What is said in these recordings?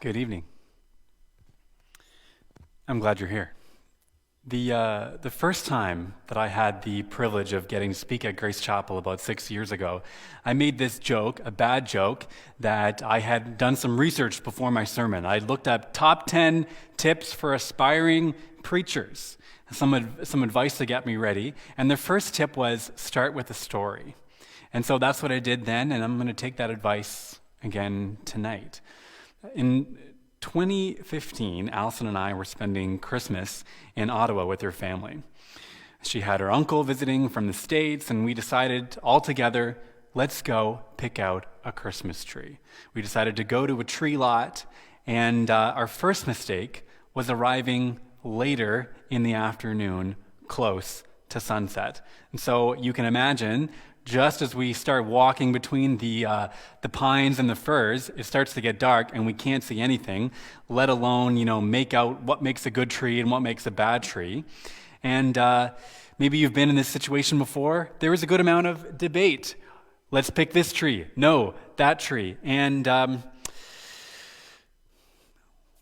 Good evening. I'm glad you're here. The first time that I had the privilege of getting to speak at Grace Chapel about 6 years ago, I made this joke, a bad joke, that I had done some research before my sermon. I looked up top 10 tips for aspiring preachers, some advice to get me ready, and the first tip was start with a story. And so that's what I did then, and I'm going to take that advice again tonight. In 2015, Allison and I were spending Christmas in Ottawa with her family. She had her uncle visiting from the States, and we decided all together, let's go pick out a Christmas tree. We decided to go to a tree lot, and our first mistake was arriving later in the afternoon, close to sunset. And so you can imagine, just as we start walking between the pines and the firs, it starts to get dark and we can't see anything, let alone, make out what makes a good tree and what makes a bad tree. And maybe you've been in this situation before. There was a good amount of debate. Let's pick this tree. No, that tree. And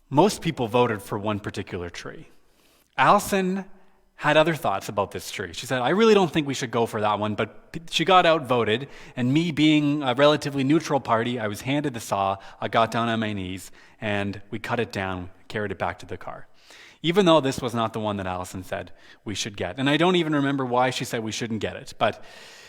most people voted for one particular tree. Allison had other thoughts about this tree. She said, I really don't think we should go for that one, but she got outvoted, and me being a relatively neutral party, I was handed the saw, I got down on my knees, and we cut it down, carried it back to the car. Even though this was not the one that Allison said we should get. And I don't even remember why she said we shouldn't get it, but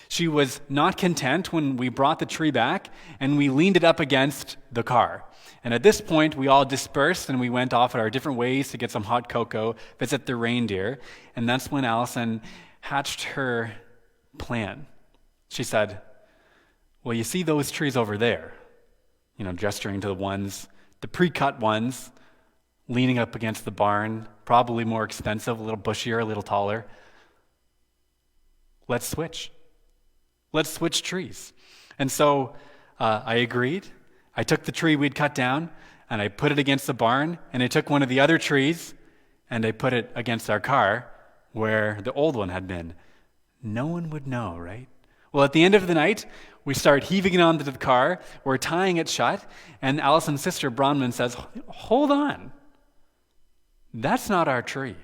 she was not content when we brought the tree back, and we leaned it up against the car. And at this point, we all dispersed and we went off at our different ways to get some hot cocoa, visit the reindeer. And that's when Allison hatched her plan. She said, well, you see those trees over there, gesturing to the pre-cut ones, leaning up against the barn, probably more expensive, a little bushier, a little taller. Let's switch. Let's switch trees. And so I agreed. I took the tree we'd cut down, and I put it against the barn, and I took one of the other trees, and I put it against our car, where the old one had been. No one would know, right? Well, at the end of the night, we start heaving it onto the car, we're tying it shut, and Allison's sister, Bronwyn, says, hold on. That's not our tree.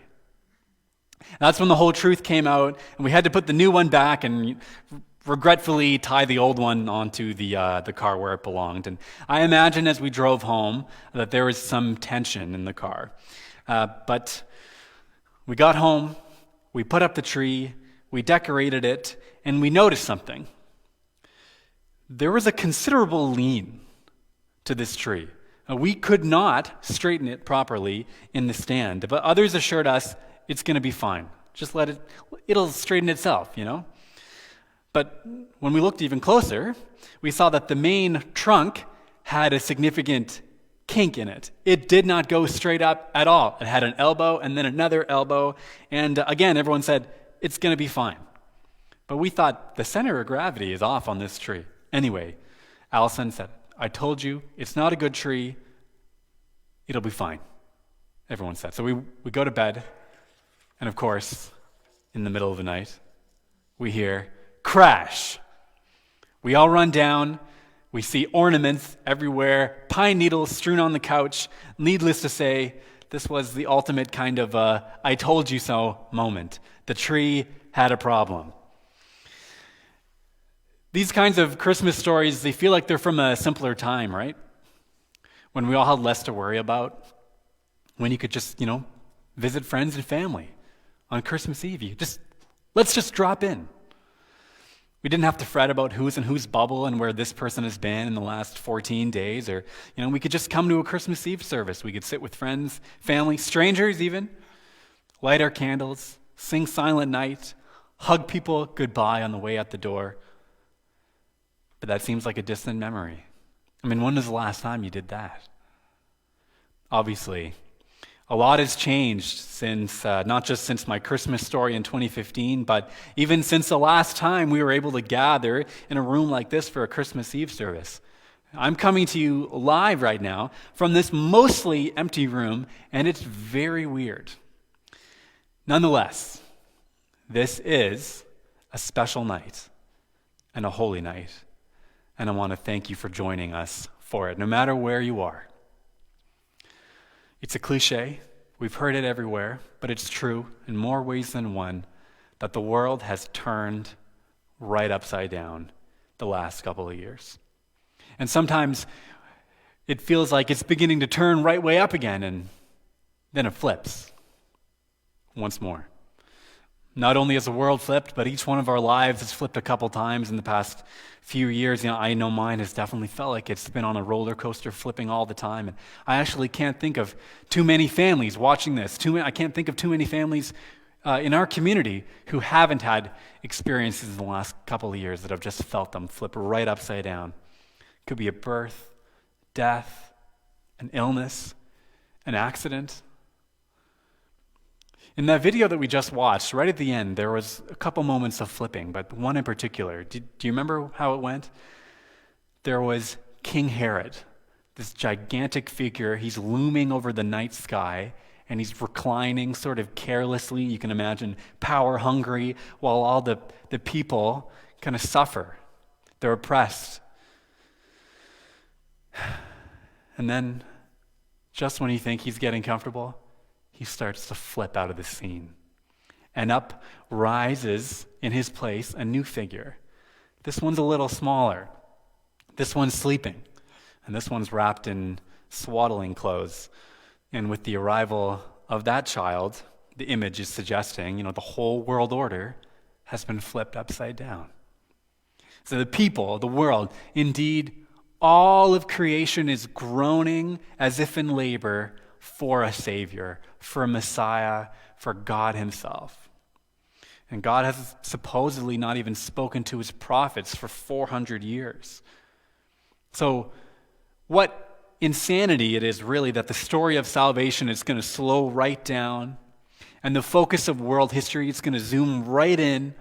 That's when the whole truth came out, and we had to put the new one back and regretfully tie the old one onto the car where it belonged. And I imagine as we drove home that there was some tension in the car. But we got home, we put up the tree, we decorated it, and we noticed something. There was a considerable lean to this tree. We could not straighten it properly in the stand, but others assured us it's going to be fine. Just it'll straighten itself, But when we looked even closer, we saw that the main trunk had a significant kink in it. It did not go straight up at all. It had an elbow and then another elbow. And again, everyone said, it's going to be fine. But we thought the center of gravity is off on this tree. Anyway, Allison said, I told you, it's not a good tree. It'll be fine, everyone said. So we go to bed. And of course, in the middle of the night, we hear crash. We all run down. We see ornaments everywhere, pine needles strewn on the couch. Needless to say, this was the ultimate kind of I told you so moment. The tree had a problem. These kinds of Christmas stories, they feel like they're from a simpler time, right? When we all had less to worry about. When you could just, visit friends and family on Christmas Eve. Let's just drop in. We didn't have to fret about who's in whose bubble and where this person has been in the last 14 days. Or, we could just come to a Christmas Eve service. We could sit with friends, family, strangers even, light our candles, sing Silent Night, hug people goodbye on the way out the door. But that seems like a distant memory. When was the last time you did that? Obviously, a lot has changed since, not just since my Christmas story in 2015, but even since the last time we were able to gather in a room like this for a Christmas Eve service. I'm coming to you live right now from this mostly empty room, and it's very weird. Nonetheless, this is a special night and a holy night, and I want to thank you for joining us for it, no matter where you are. It's a cliche. We've heard it everywhere, but it's true in more ways than one that the world has turned right upside down the last couple of years. And sometimes it feels like it's beginning to turn right way up again, and then it flips once more. Not only has the world flipped, but each one of our lives has flipped a couple times in the past few years. I know mine has definitely felt like it's been on a roller coaster, flipping all the time. And I actually can't think of too many families watching this. I can't think of too many families in our community who haven't had experiences in the last couple of years that have just felt them flip right upside down. It could be a birth, death, an illness, an accident. In that video that we just watched, right at the end, there was a couple moments of flipping, but one in particular. Do you remember how it went? There was King Herod, this gigantic figure. He's looming over the night sky, and he's reclining sort of carelessly. You can imagine power hungry, while all the people kind of suffer. They're oppressed. And then, just when you think he's getting comfortable, he starts to flip out of the scene. And up rises in his place a new figure. This one's a little smaller. This one's sleeping. And this one's wrapped in swaddling clothes. And with the arrival of that child, the image is suggesting, the whole world order has been flipped upside down. So the people, the world, indeed, all of creation is groaning as if in labor for a Savior, for a Messiah, for God himself. And God has supposedly not even spoken to his prophets for 400 years. So what insanity it is really that the story of salvation is going to slow right down, and the focus of world history is going to zoom right in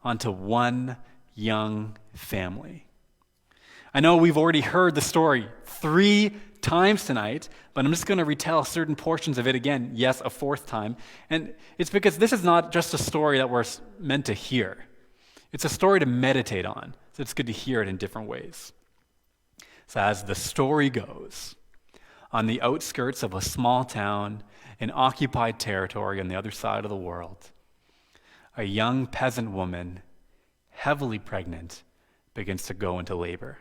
onto one young family. I know we've already heard the story 3 times tonight, but I'm just going to retell certain portions of it again, yes, a 4th time. And it's because this is not just a story that we're meant to hear. It's a story to meditate on, so it's good to hear it in different ways. So as the story goes, on the outskirts of a small town in occupied territory on the other side of the world, a young peasant woman, heavily pregnant, begins to go into labor.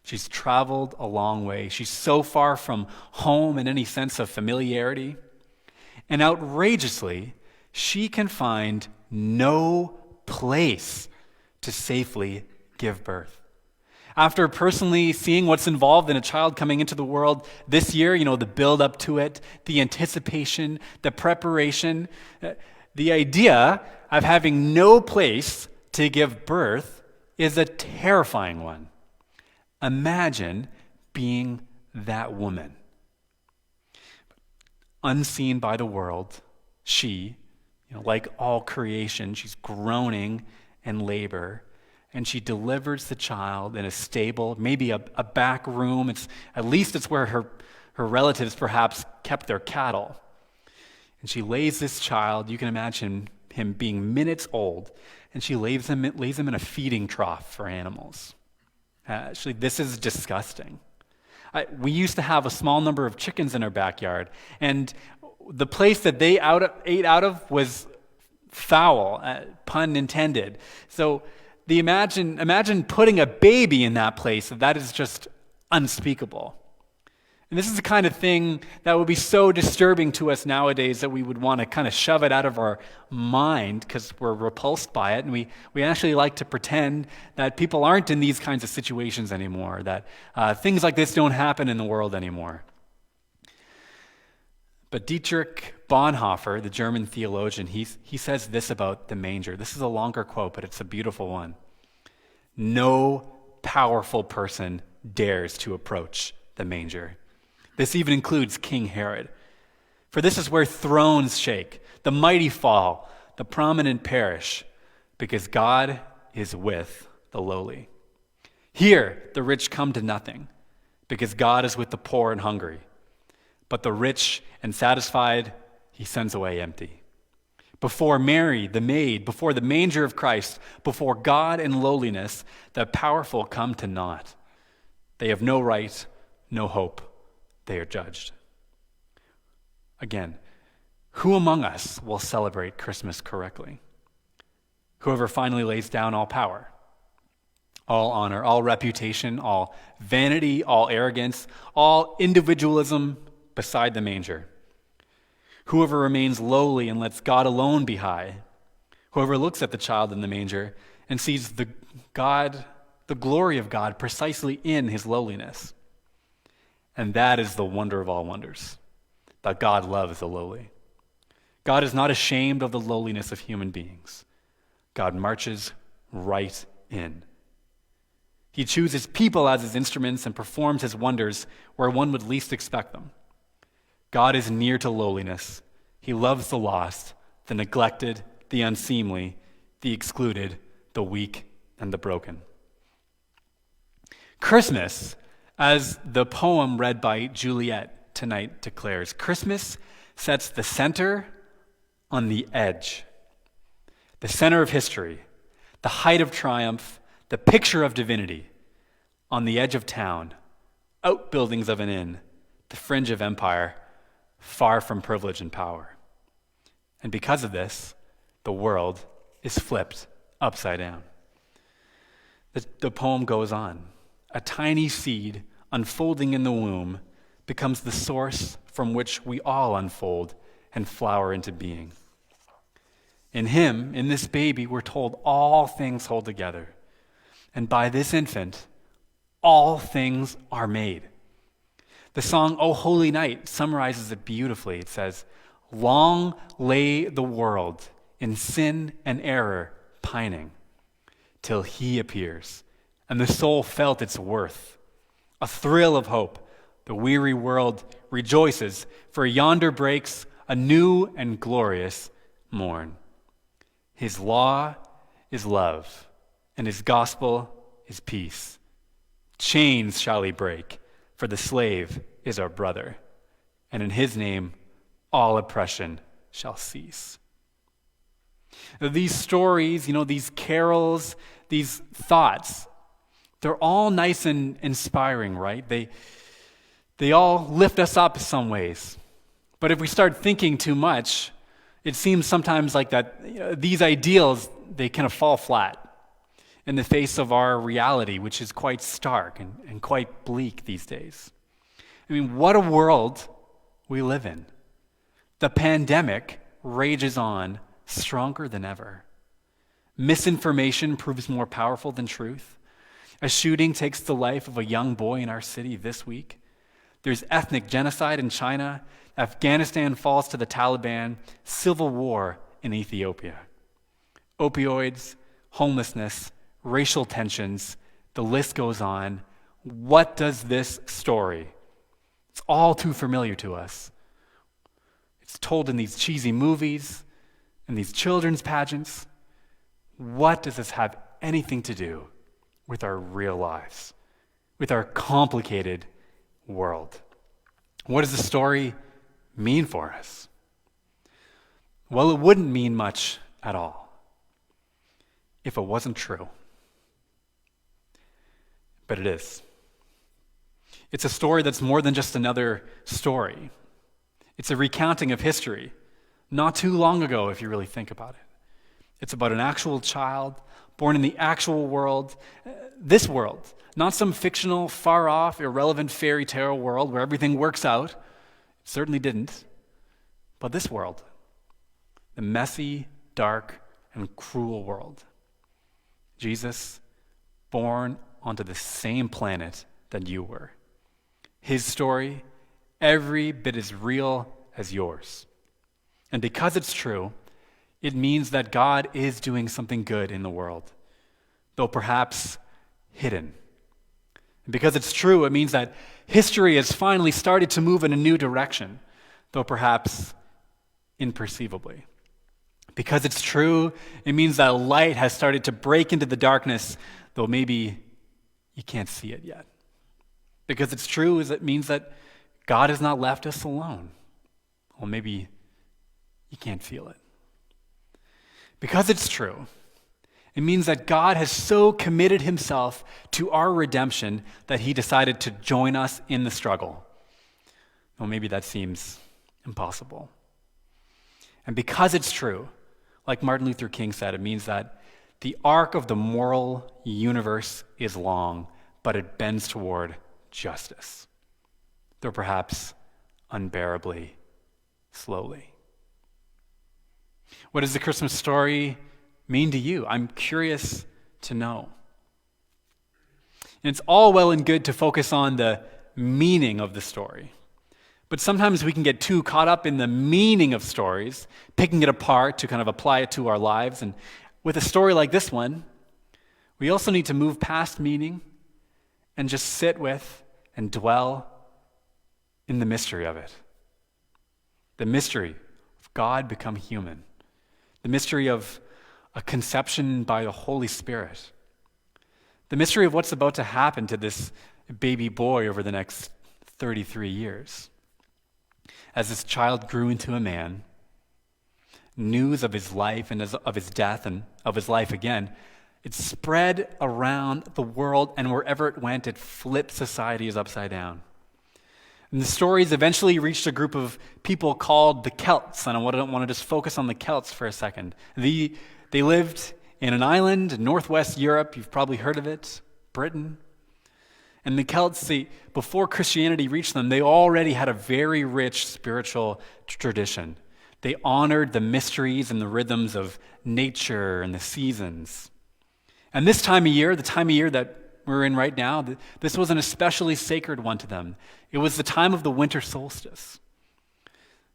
She's traveled a long way. She's so far from home and any sense of familiarity. And outrageously, she can find no place to safely give birth. After personally seeing what's involved in a child coming into the world this year, the build up to it, the anticipation, the preparation, the idea of having no place to give birth is a terrifying one. Imagine being that woman. Unseen by the world, she, like all creation, she's groaning in labor, and she delivers the child in a stable, maybe a back room. At least it's where her relatives perhaps kept their cattle. And she lays this child, you can imagine him being minutes old, and she lays him in a feeding trough for animals. Actually, this is disgusting. We used to have a small number of chickens in our backyard, and the place that they ate out of was foul, pun intended. So imagine putting a baby in that place. That is just unspeakable. And this is the kind of thing that would be so disturbing to us nowadays that we would want to kind of shove it out of our mind because we're repulsed by it. And we actually like to pretend that people aren't in these kinds of situations anymore, that things like this don't happen in the world anymore. But Dietrich Bonhoeffer, the German theologian, he says this about the manger. This is a longer quote, but it's a beautiful one. No powerful person dares to approach the manger. This even includes King Herod. For this is where thrones shake, the mighty fall, the prominent perish, because God is with the lowly. Here, the rich come to nothing, because God is with the poor and hungry. But the rich and satisfied, he sends away empty. Before Mary, the maid, before the manger of Christ, before God in lowliness, the powerful come to naught. They have no right, no hope. They are judged. Again, who among us will celebrate Christmas correctly? Whoever finally lays down all power, all honor, all reputation, all vanity, all arrogance, all individualism beside the manger. Whoever remains lowly and lets God alone be high. Whoever looks at the child in the manger and sees the glory of God precisely in his lowliness. And that is the wonder of all wonders, that God loves the lowly. God is not ashamed of the lowliness of human beings. God marches right in. He chooses people as his instruments and performs his wonders where one would least expect them. God is near to lowliness. He loves the lost, the neglected, the unseemly, the excluded, the weak, and the broken. Christmas, as the poem read by Juliet tonight declares, Christmas sets the center on the edge, the center of history, the height of triumph, the picture of divinity, on the edge of town, outbuildings of an inn, the fringe of empire, far from privilege and power. And because of this, the world is flipped upside down. The poem goes on. A tiny seed unfolding in the womb becomes the source from which we all unfold and flower into being. In him, in this baby, we're told all things hold together. And by this infant, all things are made. The song, O Holy Night, summarizes it beautifully. It says, long lay the world in sin and error pining, till he appears, and the soul felt its worth. A thrill of hope, the weary world rejoices, for yonder breaks a new and glorious morn. His law is love, and his gospel is peace. Chains shall he break, for the slave is our brother, and in his name all oppression shall cease. These stories, these carols, these thoughts, they're all nice and inspiring, right? They all lift us up some ways. But if we start thinking too much, it seems sometimes like that these ideals, they kind of fall flat in the face of our reality, which is quite stark and quite bleak these days. I mean, what a world we live in. The pandemic rages on stronger than ever. Misinformation proves more powerful than truth. A shooting takes the life of a young boy in our city this week. There's ethnic genocide in China. Afghanistan falls to the Taliban. Civil war in Ethiopia. Opioids, homelessness, racial tensions, the list goes on. What does this story? It's all too familiar to us. It's told in these cheesy movies, in these children's pageants. What does this have anything to do with our real lives, with our complicated world? What does the story mean for us? Well, it wouldn't mean much at all if it wasn't true. But it is. It's a story that's more than just another story. It's a recounting of history, not too long ago, if you really think about it. It's about an actual child born in the actual world, this world, not some fictional, far-off, irrelevant fairy tale world where everything works out. It certainly didn't. But this world, the messy, dark, and cruel world. Jesus, born onto the same planet that you were. His story, every bit as real as yours. And because it's true, it means that God is doing something good in the world, though perhaps hidden. And because it's true, it means that history has finally started to move in a new direction, though perhaps imperceivably. Because it's true, it means that light has started to break into the darkness, though maybe you can't see it yet. Because it's true, it means that God has not left us alone. Well, maybe you can't feel it. Because it's true, it means that God has so committed himself to our redemption that he decided to join us in the struggle. Well, maybe that seems impossible. And because it's true, like Martin Luther King said, it means that the arc of the moral universe is long, but it bends toward justice, though perhaps unbearably slowly. What does the Christmas story mean to you? I'm curious to know. And it's all well and good to focus on the meaning of the story. But sometimes we can get too caught up in the meaning of stories, picking it apart to kind of apply it to our lives. And with a story like this one, we also need to move past meaning and just sit with and dwell in the mystery of it. The mystery of God become human. The mystery of a conception by the Holy Spirit. The mystery of what's about to happen to this baby boy over the next 33 years. As this child grew into a man, news of his life and of his death and of his life again, it spread around the world, and wherever it went, it flipped societies upside down. And the stories eventually reached a group of people called the Celts, and I want to just focus on the Celts for a second. They lived in an island in northwest Europe. You've probably heard of it, Britain. And the Celts, before Christianity reached them, they already had a very rich spiritual tradition. They honored the mysteries and the rhythms of nature and the seasons. And this time of year, the time of year that we're in right now, this was an especially sacred one to them. It was the time of the winter solstice,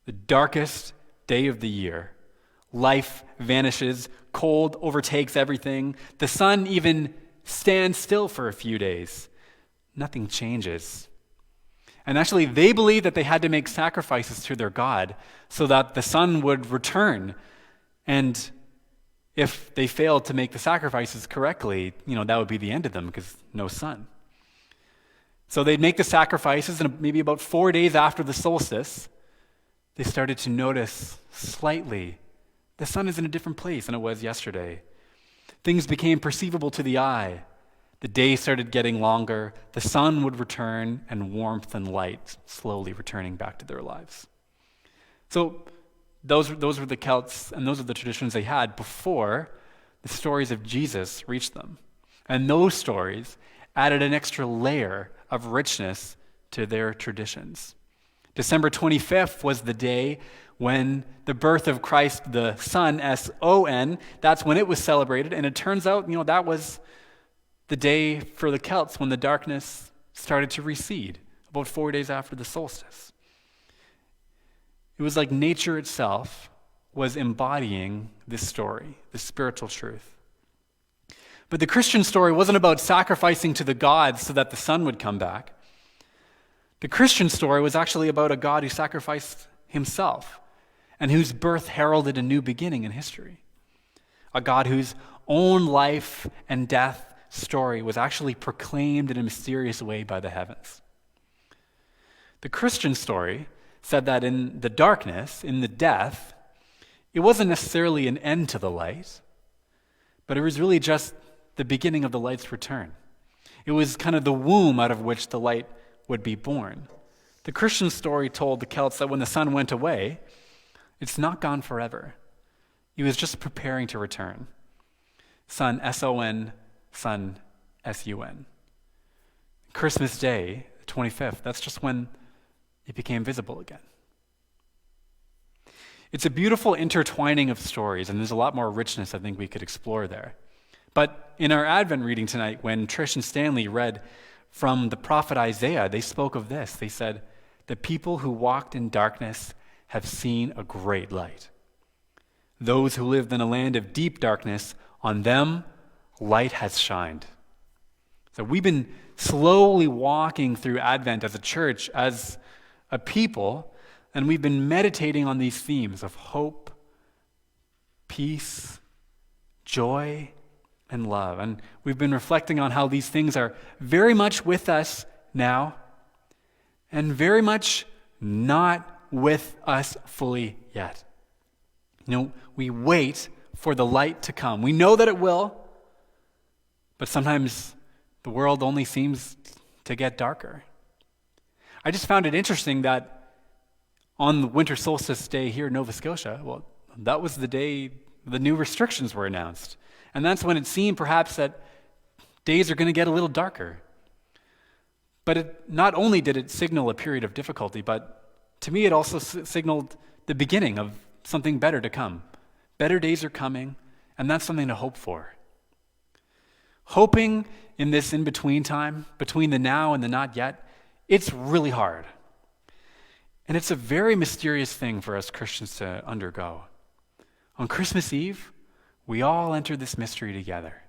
the darkest day of the year. Life vanishes, cold overtakes everything. The sun even stands still for a few days. Nothing changes. And actually, they believed that they had to make sacrifices to their God so that the sun would return. And if they failed to make the sacrifices correctly, that would be the end of them because no sun. So they'd make the sacrifices, and maybe about 4 days after the solstice, they started to notice slightly the sun is in a different place than it was yesterday. Things became perceivable to the eye. The day started getting longer. The sun would return, and warmth and light slowly returning back to their lives. So those were the Celts, and those are the traditions they had before the stories of Jesus reached them. And those stories added an extra layer of richness to their traditions. December 25th was the day when the birth of Christ, the Son, S-O-N, that's when it was celebrated. And it turns out, that was the day for the Celts when the darkness started to recede, about 4 days after the solstice. It was like nature itself was embodying this story, this spiritual truth. But the Christian story wasn't about sacrificing to the gods so that the sun would come back. The Christian story was actually about a God who sacrificed himself and whose birth heralded a new beginning in history. A God whose own life and death story was actually proclaimed in a mysterious way by the heavens. The Christian story said that in the darkness, in the death, it wasn't necessarily an end to the light, but it was really just the beginning of the light's return. It was kind of the womb out of which the light would be born. The Christian story told the Celts that when the sun went away, it's not gone forever. He was just preparing to return. Sun, S-O-N, Sun, S-U-N. Christmas Day, the 25th, that's just when it became visible again. It's a beautiful intertwining of stories, and there's a lot more richness I think we could explore there. But in our Advent reading tonight, when Trish and Stanley read from the prophet Isaiah, they spoke of this. They said, "The people who walked in darkness have seen a great light. Those who lived in a land of deep darkness, on them light has shined." So we've been slowly walking through Advent as a church, as a people, and we've been meditating on these themes of hope, peace, joy, and love. And we've been reflecting on how these things are very much with us now and very much not with us fully yet. We wait for the light to come. We know that it will, but sometimes the world only seems to get darker. I just found it interesting that On the winter solstice day here in Nova Scotia, well, that was the day the new restrictions were announced. And that's when it seemed perhaps that days are going to get a little darker. But not only did it signal a period of difficulty, but to me it also signaled the beginning of something better to come. Better days are coming, and that's something to hope for. Hoping in this in-between time, between the now and the not yet, it's really hard. And it's a very mysterious thing for us Christians to undergo. On Christmas Eve, we all enter this mystery together.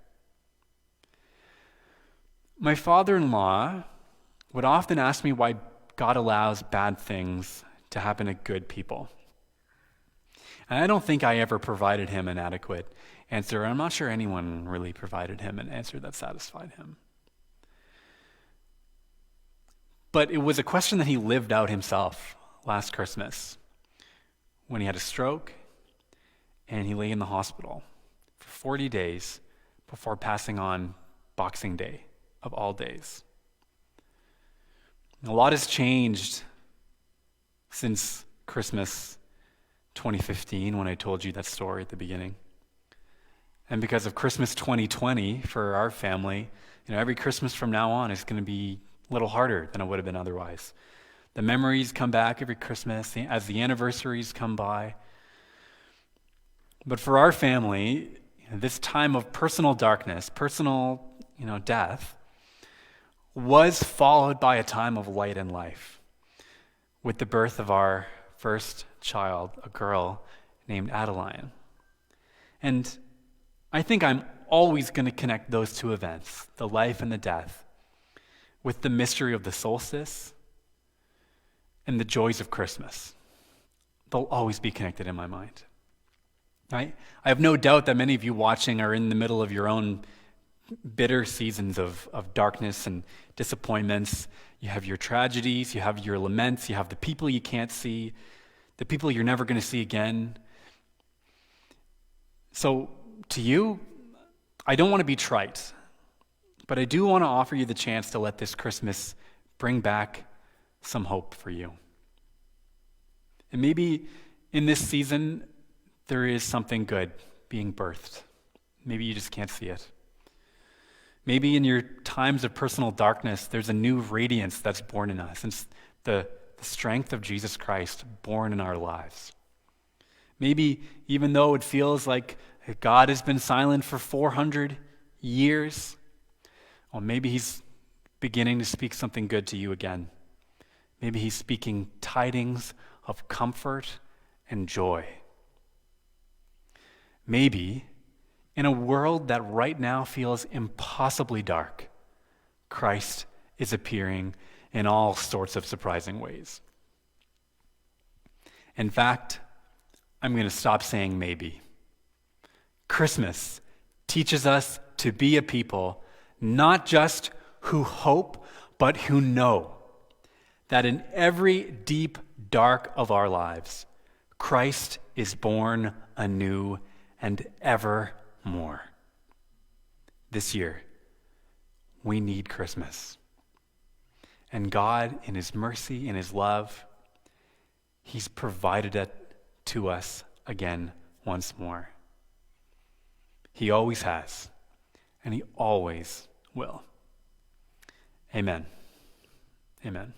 My father-in-law would often ask me why God allows bad things to happen to good people. And I don't think I ever provided him an adequate answer. I'm not sure anyone really provided him an answer that satisfied him. But it was a question that he lived out himself last Christmas when he had a stroke and he lay in the hospital for 40 days before passing on Boxing Day of all days. A lot has changed since Christmas 2015 when I told you that story at the beginning. And because of Christmas 2020 for our family, every Christmas from now on is going to be a little harder than it would have been otherwise. The memories come back every Christmas as the anniversaries come by. But for our family, this time of personal darkness, personal, death, was followed by a time of light in life with the birth of our first child, a girl named Adeline. And I think I'm always going to connect those two events, the life and the death, with the mystery of the solstice and the joys of Christmas. They'll always be connected in my mind. Right? I have no doubt that many of you watching are in the middle of your own bitter seasons of darkness and disappointments. You have your tragedies, you have your laments, you have the people you can't see, the people you're never going to see again. So to you, I don't want to be trite, but I do want to offer you the chance to let this Christmas bring back some hope for you. And maybe in this season, there is something good being birthed. Maybe you just can't see it. Maybe in your times of personal darkness, there's a new radiance that's born in us. It's the strength of Jesus Christ born in our lives. Maybe even though it feels like God has been silent for 400 years, or maybe he's beginning to speak something good to you again. Maybe he's speaking tidings of comfort and joy. Maybe in a world that right now feels impossibly dark, Christ is appearing in all sorts of surprising ways. In fact, I'm going to stop saying maybe. Christmas teaches us to be a people not just who hope, but who know that in every deep dark of our lives, Christ is born anew and evermore. This year, we need Christmas. And God, in his mercy and his love, he's provided it to us again once more. He always has, and he always will. Amen. Amen.